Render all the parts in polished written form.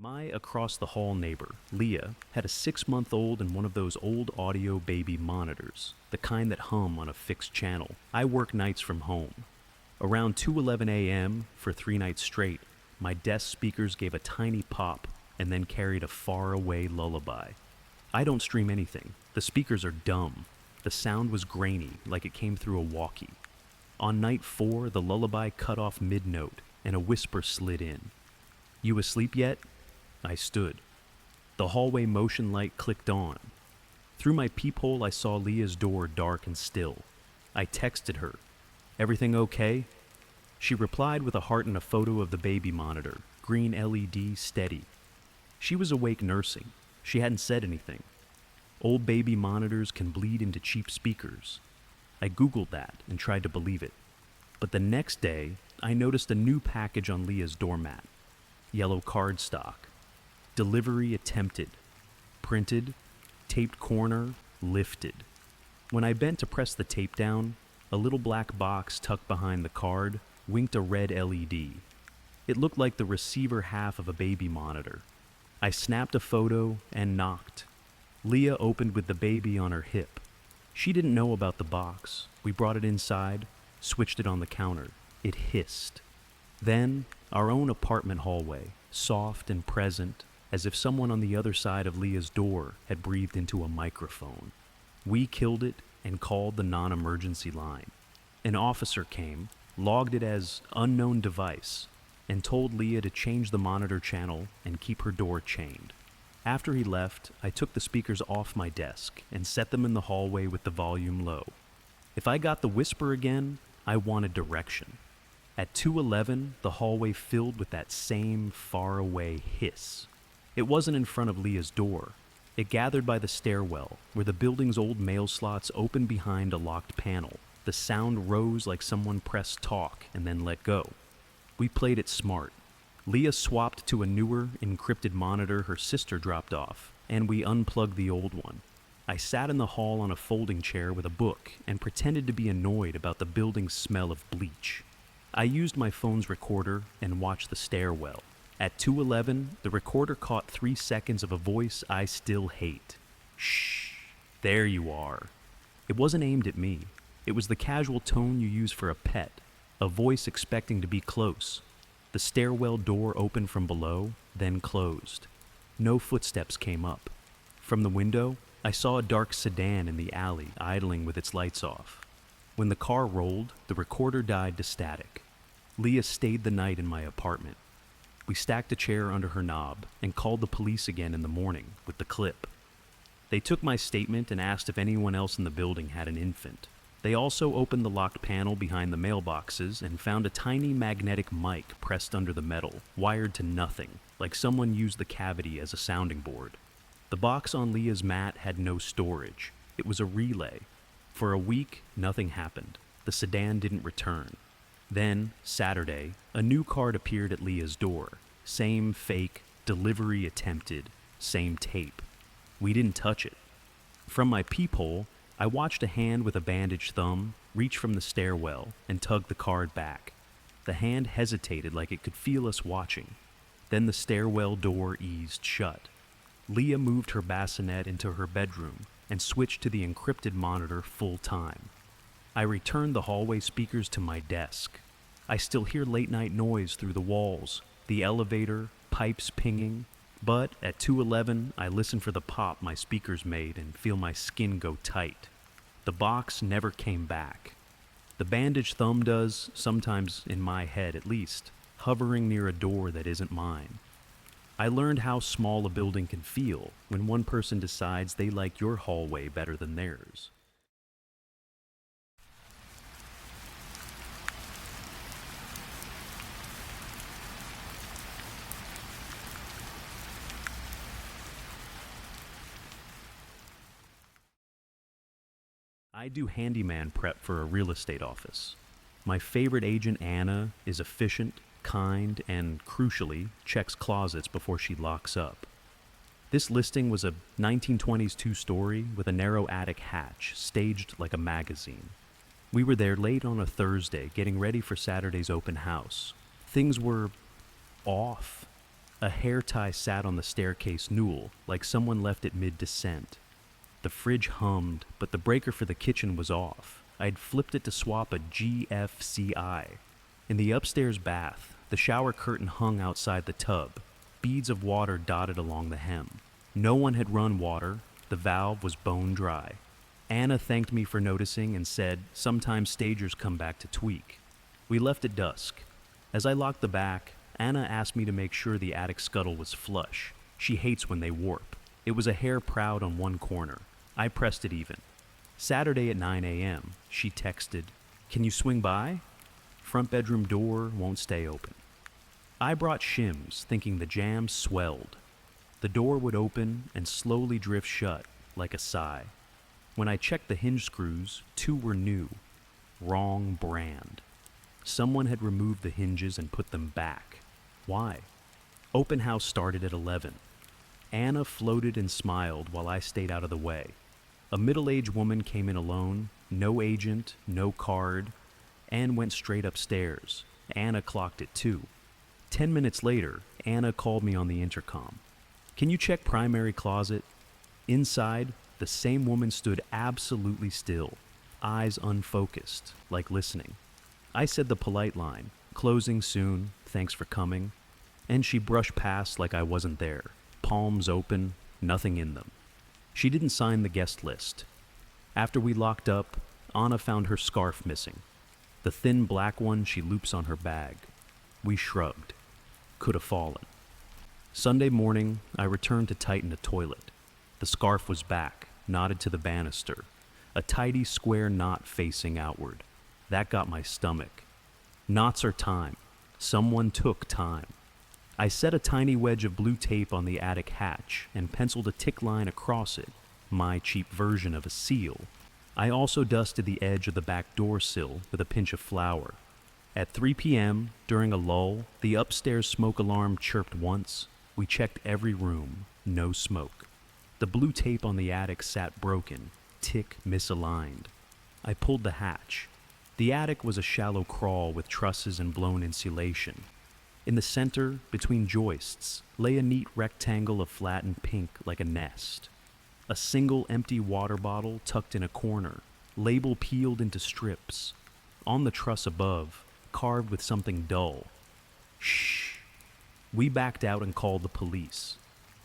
My across-the-hall neighbor, Leah, had a 6-month-old and one of those old audio baby monitors, the kind that hum on a fixed channel. I work nights from home. Around 2:11 a.m., for 3 nights straight, my desk speakers gave a tiny pop and then carried a far-away lullaby. I don't stream anything. The speakers are dumb. The sound was grainy, like it came through a walkie. On night 4, the lullaby cut off mid-note, and a whisper slid in. "You asleep yet?" I stood. The hallway motion light clicked on. Through my peephole, I saw Leah's door dark and still. I texted her, "Everything okay?" She replied with a heart and a photo of the baby monitor, green LED steady. She was awake nursing. She hadn't said anything. Old baby monitors can bleed into cheap speakers. I Googled that and tried to believe it. But the next day, I noticed a new package on Leah's doormat. Yellow cardstock. Delivery attempted. Printed. Taped corner. Lifted. When I bent to press the tape down, a little black box tucked behind the card winked a red LED. It looked like the receiver half of a baby monitor. I snapped a photo and knocked. Leah opened with the baby on her hip. She didn't know about the box. We brought it inside, switched it on the counter. It hissed. Then, our own apartment hallway, soft and present, as if someone on the other side of Leah's door had breathed into a microphone. We killed it and called the non-emergency line. An officer came, logged it as unknown device, and told Leah to change the monitor channel and keep her door chained. After he left, I took the speakers off my desk and set them in the hallway with the volume low. If I got the whisper again, I wanted direction. At 2:11, the hallway filled with that same faraway hiss. It wasn't in front of Leah's door. It gathered by the stairwell, where the building's old mail slots opened behind a locked panel. The sound rose like someone pressed talk and then let go. We played it smart. Leah swapped to a newer, encrypted monitor her sister dropped off, and we unplugged the old one. I sat in the hall on a folding chair with a book and pretended to be annoyed about the building's smell of bleach. I used my phone's recorder and watched the stairwell. At 2:11, the recorder caught 3 seconds of a voice I still hate. "Shh, there you are." It wasn't aimed at me. It was the casual tone you use for a pet, a voice expecting to be close. The stairwell door opened from below, then closed. No footsteps came up. From the window, I saw a dark sedan in the alley idling with its lights off. When the car rolled, the recorder died to static. Leah stayed the night in my apartment. We stacked a chair under her knob and called the police again in the morning with the clip. They took my statement and asked if anyone else in the building had an infant. They also opened the locked panel behind the mailboxes and found a tiny magnetic mic pressed under the metal, wired to nothing, like someone used the cavity as a sounding board. The box on Leah's mat had no storage. It was a relay. For a week, nothing happened. The sedan didn't return. Then, Saturday, a new card appeared at Leah's door. Same fake, delivery attempted, same tape. We didn't touch it. From my peephole, I watched a hand with a bandaged thumb reach from the stairwell and tug the card back. The hand hesitated like it could feel us watching. Then the stairwell door eased shut. Leah moved her bassinet into her bedroom and switched to the encrypted monitor full time. I returned the hallway speakers to my desk. I still hear late-night noise through the walls, the elevator, pipes pinging, but at 2:11, I listen for the pop my speakers made and feel my skin go tight. The box never came back. The bandaged thumb does, sometimes in my head at least, hovering near a door that isn't mine. I learned how small a building can feel when one person decides they like your hallway better than theirs. I do handyman prep for a real estate office. My favorite agent, Anna, is efficient, kind, and, crucially, checks closets before she locks up. This listing was a 1920s two-story with a narrow attic hatch, staged like a magazine. We were there late on a Thursday, getting ready for Saturday's open house. Things were off. A hair tie sat on the staircase newel, like someone left it mid-descent. The fridge hummed, but the breaker for the kitchen was off. I'd flipped it to swap a GFCI. In the upstairs bath, the shower curtain hung outside the tub. Beads of water dotted along the hem. No one had run water. The valve was bone dry. Anna thanked me for noticing and said, "Sometimes stagers come back to tweak." We left at dusk. As I locked the back, Anna asked me to make sure the attic scuttle was flush. She hates when they warp. It was a hair proud on one corner. I pressed it even. Saturday at 9 a.m., she texted, "Can you swing by? Front bedroom door won't stay open." I brought shims, thinking the jam swelled. The door would open and slowly drift shut, like a sigh. When I checked the hinge screws, 2 were new. Wrong brand. Someone had removed the hinges and put them back. Why? Open house started at 11. Anna floated and smiled while I stayed out of the way. A middle-aged woman came in alone, no agent, no card, and went straight upstairs. Anna clocked it too. 10 minutes later, Anna called me on the intercom. "Can you check primary closet?" Inside, the same woman stood absolutely still, eyes unfocused, like listening. I said the polite line, "Closing soon, thanks for coming," and she brushed past like I wasn't there, palms open, nothing in them. She didn't sign the guest list. After we locked up, Anna found her scarf missing, the thin black one she loops on her bag. We shrugged. Could have fallen. Sunday morning, I returned to tighten a toilet. The scarf was back, knotted to the banister, a tidy square knot facing outward. That got my stomach. Knots are time. Someone took time. I set a tiny wedge of blue tape on the attic hatch and penciled a tick line across it, my cheap version of a seal. I also dusted the edge of the back door sill with a pinch of flour. At 3 p.m., during a lull, the upstairs smoke alarm chirped once. We checked every room. No smoke. The blue tape on the attic sat broken, tick misaligned. I pulled the hatch. The attic was a shallow crawl with trusses and blown insulation. In the center, between joists, lay a neat rectangle of flattened pink like a nest. A single empty water bottle tucked in a corner, label peeled into strips. On the truss above, carved with something dull. "Shh." We backed out and called the police.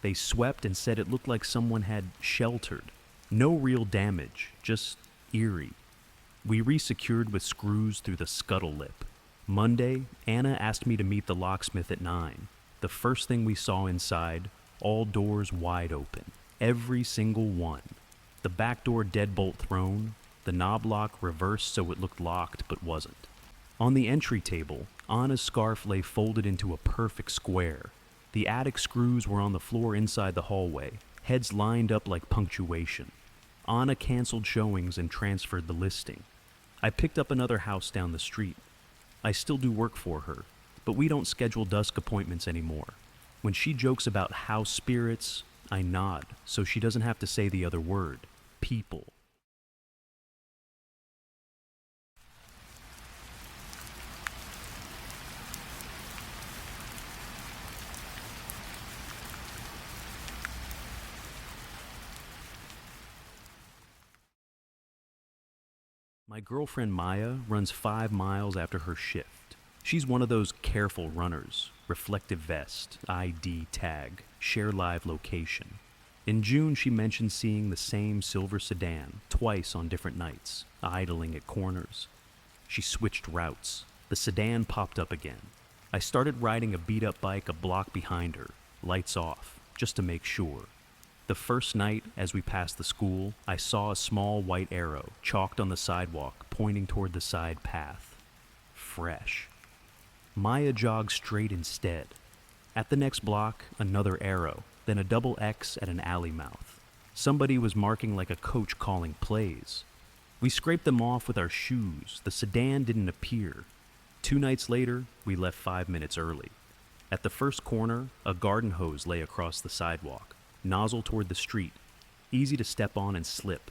They swept and said it looked like someone had sheltered. No real damage, just eerie. We resecured with screws through the scuttle lip. Monday, Anna asked me to meet the locksmith at 9. The first thing we saw inside, all doors wide open. Every single one. The back door deadbolt thrown, the knob lock reversed so it looked locked but wasn't. On the entry table, Anna's scarf lay folded into a perfect square. The attic screws were on the floor inside the hallway, heads lined up like punctuation. Anna canceled showings and transferred the listing. I picked up another house down the street. I still do work for her, but we don't schedule dusk appointments anymore. When she jokes about house spirits, I nod so she doesn't have to say the other word, people. My girlfriend Maya runs 5 miles after her shift. She's one of those careful runners, reflective vest, ID tag, share live location. In June, she mentioned seeing the same silver sedan twice on different nights, idling at corners. She switched routes. The sedan popped up again. I started riding a beat-up bike a block behind her, lights off, just to make sure. The first night, as we passed the school, I saw a small white arrow chalked on the sidewalk pointing toward the side path. Fresh. Maya jogged straight instead. At the next block, another arrow, then a double X at an alley mouth. Somebody was marking like a coach calling plays. We scraped them off with our shoes. The sedan didn't appear. 2 nights later, we left 5 minutes early. At the first corner, a garden hose lay across the sidewalk, nozzle toward the street, easy to step on and slip.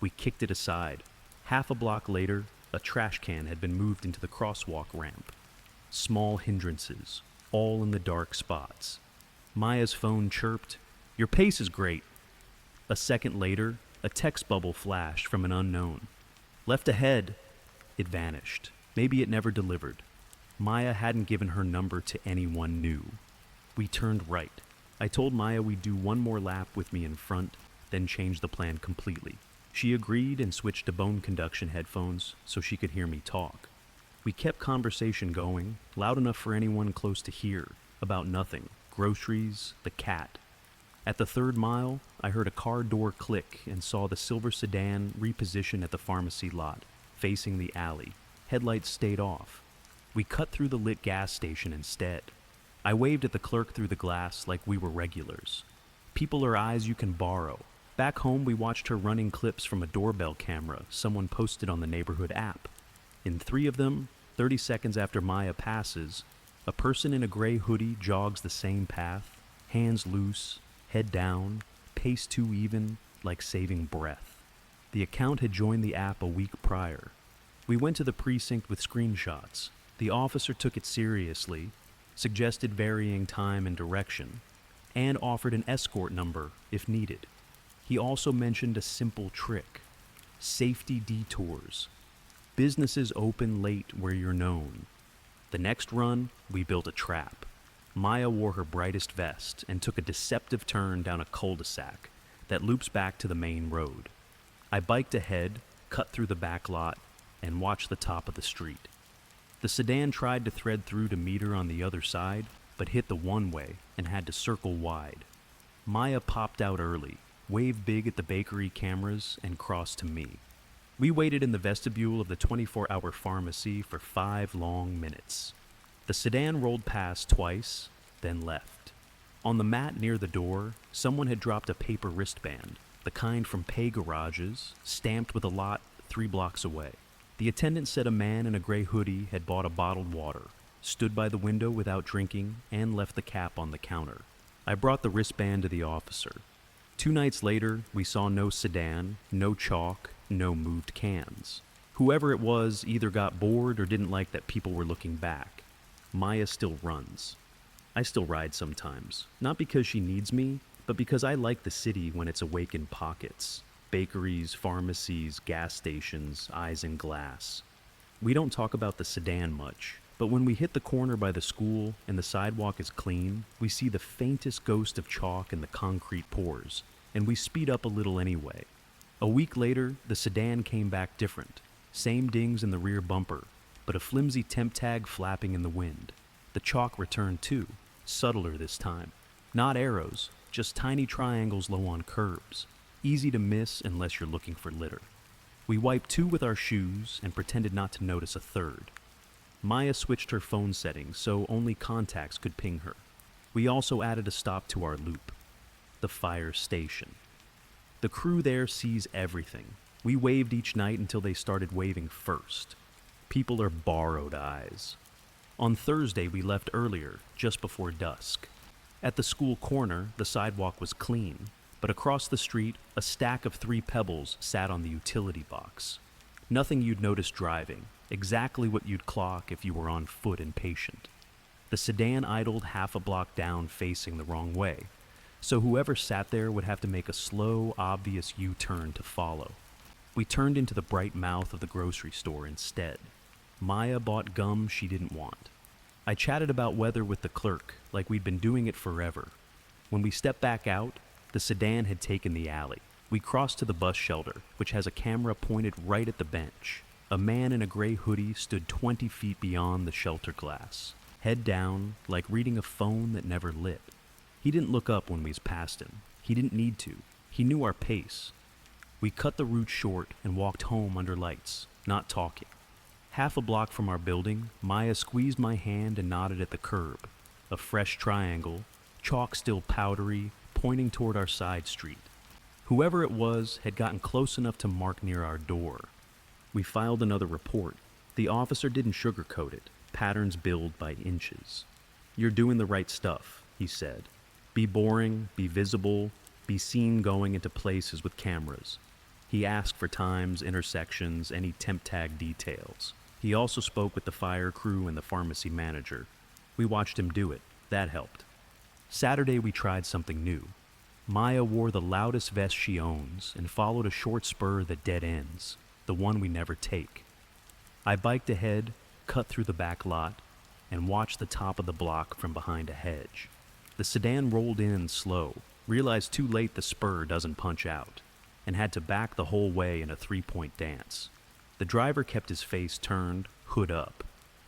We kicked it aside. Half a block later, a trash can had been moved into the crosswalk ramp. Small hindrances, all in the dark spots. Maya's phone chirped, "Your pace is great." A second later, a text bubble flashed from an unknown. "Left ahead." It vanished. Maybe it never delivered. Maya hadn't given her number to anyone new. We turned right. I told Maya we'd do one more lap with me in front, then change the plan completely. She agreed and switched to bone conduction headphones so she could hear me talk. We kept conversation going, loud enough for anyone close to hear, about nothing, groceries, the cat. At the third mile, I heard a car door click and saw the silver sedan reposition at the pharmacy lot, facing the alley. Headlights stayed off. We cut through the lit gas station instead. I waved at the clerk through the glass like we were regulars. People are eyes you can borrow. Back home, we watched her running clips from a doorbell camera someone posted on the neighborhood app. In 3 of them, 30 seconds after Maya passes, a person in a gray hoodie jogs the same path, hands loose, head down, pace too even, like saving breath. The account had joined the app a week prior. We went to the precinct with screenshots. The officer took it seriously, suggested varying time and direction, and offered an escort number if needed. He also mentioned a simple trick: safety detours. Businesses open late where you're known. The next run, we built a trap. Maya wore her brightest vest and took a deceptive turn down a cul-de-sac that loops back to the main road. I biked ahead, cut through the back lot, and watched the top of the street. The sedan tried to thread through to meet her on the other side, but hit the one-way and had to circle wide. Maya popped out early, waved big at the bakery cameras, and crossed to me. We waited in the vestibule of the 24-hour pharmacy for 5 long minutes. The sedan rolled past twice, then left. On the mat near the door, someone had dropped a paper wristband, the kind from pay garages, stamped with a lot 3 blocks away. The attendant said a man in a gray hoodie had bought a bottled water, stood by the window without drinking, and left the cap on the counter. I brought the wristband to the officer. 2 nights later, we saw no sedan, no chalk, no moved cans. Whoever it was either got bored or didn't like that people were looking back. Maya still runs. I still ride sometimes, not because she needs me, but because I like the city when it's awake in pockets. Bakeries, pharmacies, gas stations, eyes in glass. We don't talk about the sedan much, but when we hit the corner by the school and the sidewalk is clean, we see the faintest ghost of chalk in the concrete pours, and we speed up a little anyway. A week later, the sedan came back different. Same dings in the rear bumper, but a flimsy temp tag flapping in the wind. The chalk returned too, subtler this time. Not arrows, just tiny triangles low on curbs. Easy to miss unless you're looking for litter. We wiped 2 with our shoes and pretended not to notice a third. Maya switched her phone settings so only contacts could ping her. We also added a stop to our loop: the fire station. The crew there sees everything. We waved each night until they started waving first. People are borrowed eyes. On Thursday, we left earlier, just before dusk. At the school corner, the sidewalk was clean, but across the street, a stack of 3 pebbles sat on the utility box. Nothing you'd notice driving, exactly what you'd clock if you were on foot and patient. The sedan idled half a block down facing the wrong way, so whoever sat there would have to make a slow, obvious U-turn to follow. We turned into the bright mouth of the grocery store instead. Maya bought gum she didn't want. I chatted about weather with the clerk, like we'd been doing it forever. When we stepped back out, the sedan had taken the alley. We crossed to the bus shelter, which has a camera pointed right at the bench. A man in a gray hoodie stood 20 feet beyond the shelter glass, head down, like reading a phone that never lit. He didn't look up when we passed him. He didn't need to. He knew our pace. We cut the route short and walked home under lights, not talking. Half a block from our building, Maya squeezed my hand and nodded at the curb. A fresh triangle, chalk still powdery, pointing toward our side street. Whoever it was had gotten close enough to mark near our door. We filed another report. The officer didn't sugarcoat it. Patterns build by inches. "You're doing the right stuff," he said. "Be boring, be visible, be seen going into places with cameras." He asked for times, intersections, any temp tag details. He also spoke with the fire crew and the pharmacy manager. We watched him do it. That helped. Saturday we tried something new. Maya wore the loudest vest she owns and followed a short spur that dead ends, the one we never take. I biked ahead, cut through the back lot, and watched the top of the block from behind a hedge. The sedan rolled in slow, realized too late the spur doesn't punch out, and had to back the whole way in a three-point dance. The driver kept his face turned, hood up.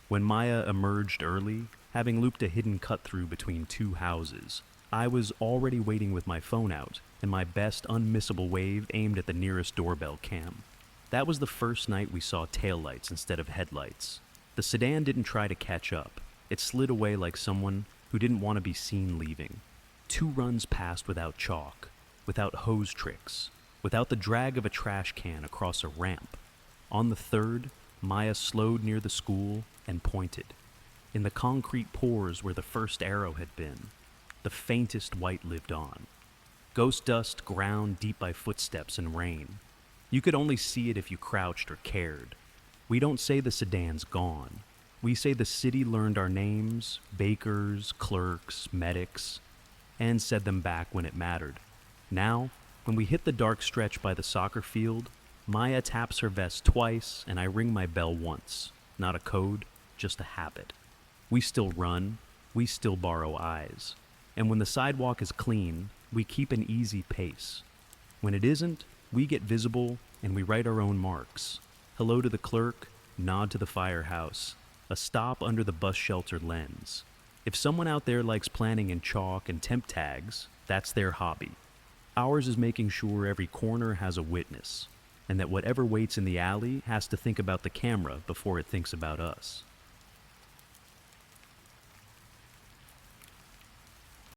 When Maya emerged early, having looped a hidden cut-through between two houses, I was already waiting with my phone out and my best unmissable wave aimed at the nearest doorbell cam. That was the first night we saw taillights instead of headlights. The sedan didn't try to catch up. It slid away like someone who didn't want to be seen leaving. 2 runs passed without chalk, without hose tricks, without the drag of a trash can across a ramp. On the 3rd, Maya slowed near the school and pointed. In the concrete pores where the first arrow had been, the faintest white lived on. Ghost dust ground deep by footsteps and rain. You could only see it if you crouched or cared. We don't say the sedan's gone. We say the city learned our names, bakers, clerks, medics, and said them back when it mattered. Now, when we hit the dark stretch by the soccer field, Maya taps her vest twice and I ring my bell once. Not a code, just a habit. We still run, we still borrow eyes. And when the sidewalk is clean, we keep an easy pace. When it isn't, we get visible and we write our own marks. Hello to the clerk, nod to the firehouse, a stop under the bus shelter lens. If someone out there likes planning in chalk and temp tags, that's their hobby. Ours is making sure every corner has a witness, and that whatever waits in the alley has to think about the camera before it thinks about us.